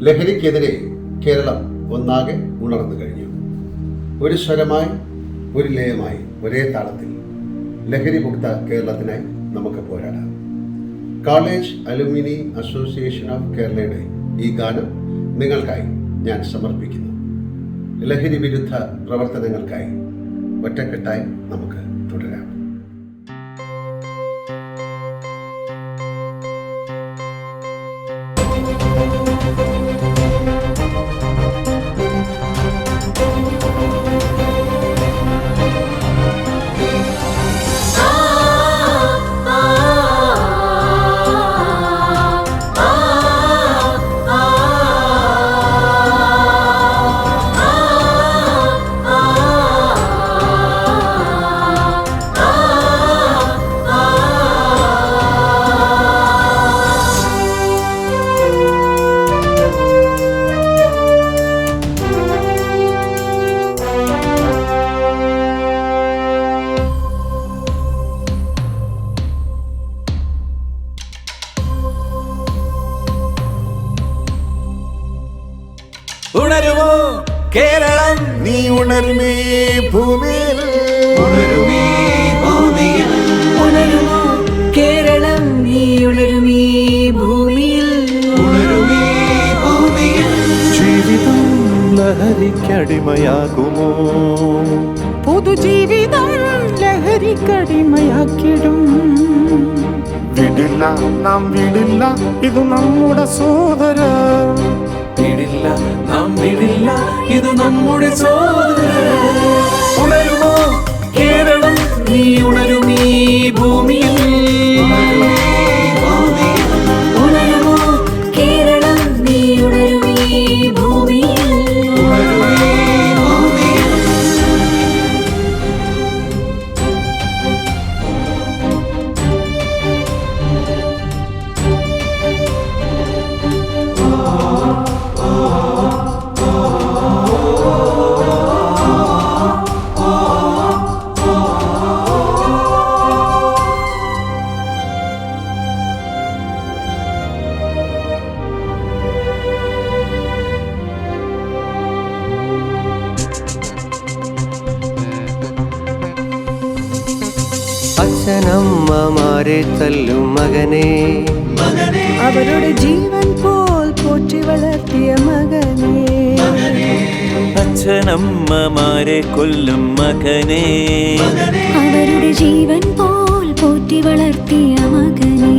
ലഹരിക്കെതിരെ കേരളം ഒന്നാകെ ഉണർന്നു കഴിഞ്ഞു. ഒരു സ്വരമായി, ഒരു ലയമായി, ഒരേ താളത്തിൽ ലഹരിമുക്ത കേരളത്തിനായി നമുക്ക് പോരാടാം. കോളേജ് അലുമിനി അസോസിയേഷൻ ഓഫ് കേരളയുടെ ഈ ഗാനം നിങ്ങൾക്കായി ഞാൻ സമർപ്പിക്കുന്നു. ലഹരി വിരുദ്ധ പ്രവർത്തനങ്ങൾക്കായി ഒറ്റക്കെട്ടായി നമുക്ക് തുടരാം. ഉണരുമോ കേരളം, നീ ഉണരുമേ ഭൂമിയിൽ, ഉണരുമേ ഭൂമിയിൽ. ഉണരുമോ കേരളം, നീ ഉണരുമേ ഭൂമിയിൽ, ഉണരുമേ ഭൂമിയിൽ. ജീവിതം ലഹരിക്കടിമയാകുമോ? പൊതുജീവിതം ലഹരിക്കടിമയാക്കിടും. വിടില്ല, നാം വിടില്ല, ഇത് നമ്മുടെ സോദര. വിടില്ല, നാം വിടില്ല, ഇത് നമ്മുടെ സോദര. ഉണരുമോ കേരളം, നീ ഉണരുമേ ഭൂമിയിൽ, ഉണരുമോ കേരളം, നീ ഉണരുമേ ഭൂമിയിൽ. അച്ഛനമ്മമാരെ തല്ലും മകനെ, അവരുടെ ജീവൻ പോൽ പോറ്റി വളർത്തിയ മകനെ, അച്ഛനമ്മമാരെ കൊല്ലും മകനെ, അവരുടെ ജീവൻ പോൽ പോറ്റി വളർത്തിയ മകനെ.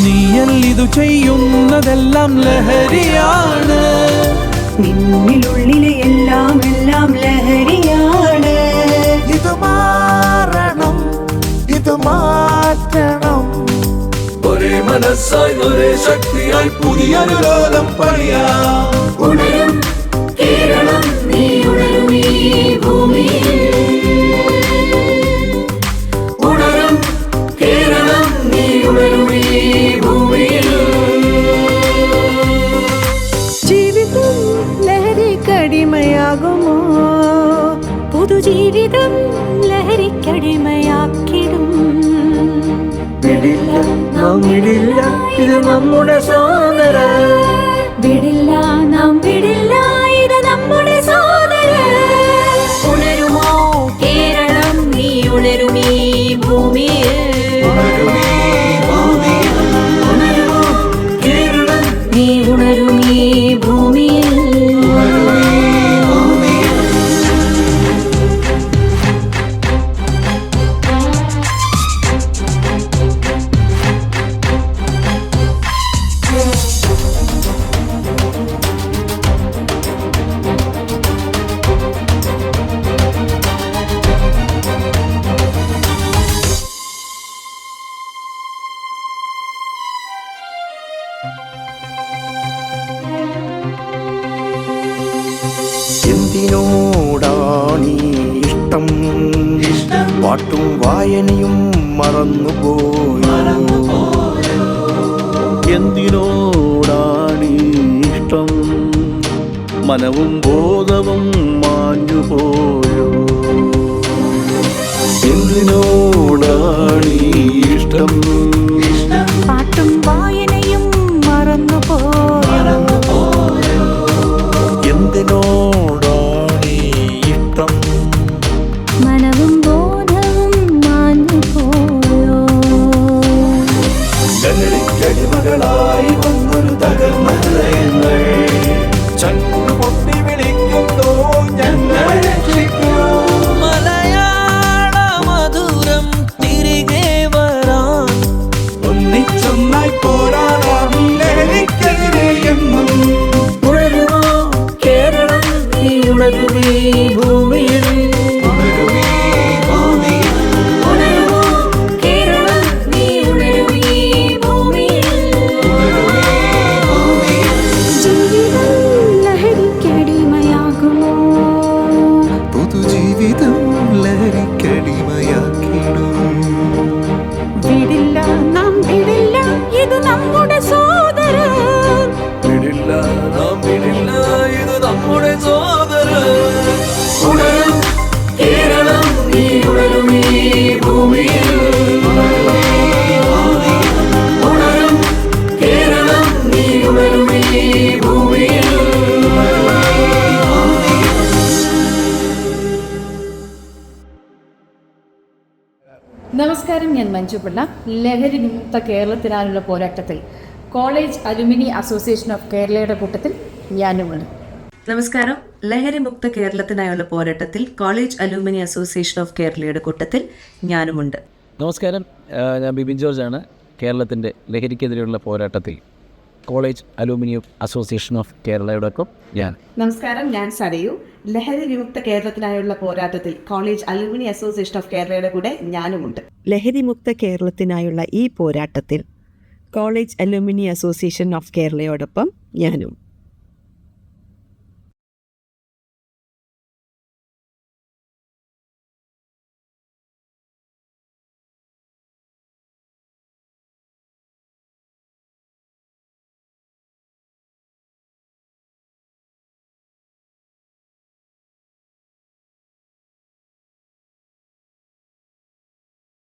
നീയല്ലിതു ചെയ്യുന്നതെല്ലാം ലഹരിയാണ്, നിന്നിലുള്ളിലെ എല്ലാം എല്ലാം ലഹരിയാണ്. ഇത് മാറണം, ഇത് മാറ്റണം. ഒരേ മനസ്സായി, ഒരേ ശക്തിയായി പുതിയൊരു ലോകം പണിയാം. ഉണരും കേരളം, നീ ഉണരുമേ ഭൂമിയിൽ, ഉണരും കേരളം, നീ ഉണരുമേ ഭൂമിയിൽ. ജീവിതം ലഹരിക്കടിമയാകുമോ? പുതുജീവിതം ലഹരിക്കടിമയാക്കിടും. വിടില്ല, നാം വിടില്ല, ഇത് നമ്മുടെ സോദര. വിടില്ല, നാം വിടില്ല, ഇത് നമ്മുടെ സോദര. ഉണരുമോ കേരളം, നീ ഉണരുമേ ഭൂമിയിൽ, ഉണരുമോ കേരളം, നീ ഉണരുമേ ഭൂമിയിൽ. എന്തിനോടാണീ ഇഷ്ടം? പാട്ടും വായനയും മറന്നുപോയോ? എന്തിനോടാണീ ഇഷ്ടം? മനവും ബോധവും മാഞ്ഞുപോയോ? എന്തിനോടാണീ ഇഷ്ടം? പാട്ടും വായനയും മറന്നുപോയോ? ഞാൻ മഞ്ജുപിള്ള. ലഹരി വിമുക്ത കേരളത്തിനായുള്ള പോരാട്ടത്തിൽ കോളേജ് അലുമിനി അസോസിയേഷൻ ഓഫ് കേരളയുടെ കൂട്ടത്തിൽ ഞാനുമുണ്ട്. നമസ്കാരം. ലഹരി മുക്ത കേരളത്തിനായുള്ള പോരാട്ടത്തിൽ കോളേജ് അലൂമിനി അസോസിയേഷൻ ഓഫ് കേരളയുടെ കൂട്ടത്തിൽ ഞാനുമുണ്ട്. നമസ്കാരം, ഞാൻ ബിബിൻ ജോർജ് ആണ്. കേരളത്തിൻ്റെ ലഹരിക്കെതിരെയുള്ള പോരാട്ടത്തിൽ കോളേജ് അലൂമിനിയം അസോസിയേഷൻ ഓഫ് കേരളയോടൊപ്പം ഞാൻ. നമസ്കാരം, ഞാൻ സരയു. ലഹരി വിമുക്ത കേരളത്തിനായുള്ള പോരാട്ടത്തിൽ കോളേജ് അലൂമിനി അസോസിയേഷൻ ഓഫ് കേരളയുടെ കൂടെ ഞാനുമുണ്ട്. ലഹരി മുക്ത കേരളത്തിനായുള്ള ഈ പോരാട്ടത്തിൽ കോളേജ് അലൂമിനി അസോസിയേഷൻ ഓഫ് കേരളയോടൊപ്പം ഞാനും.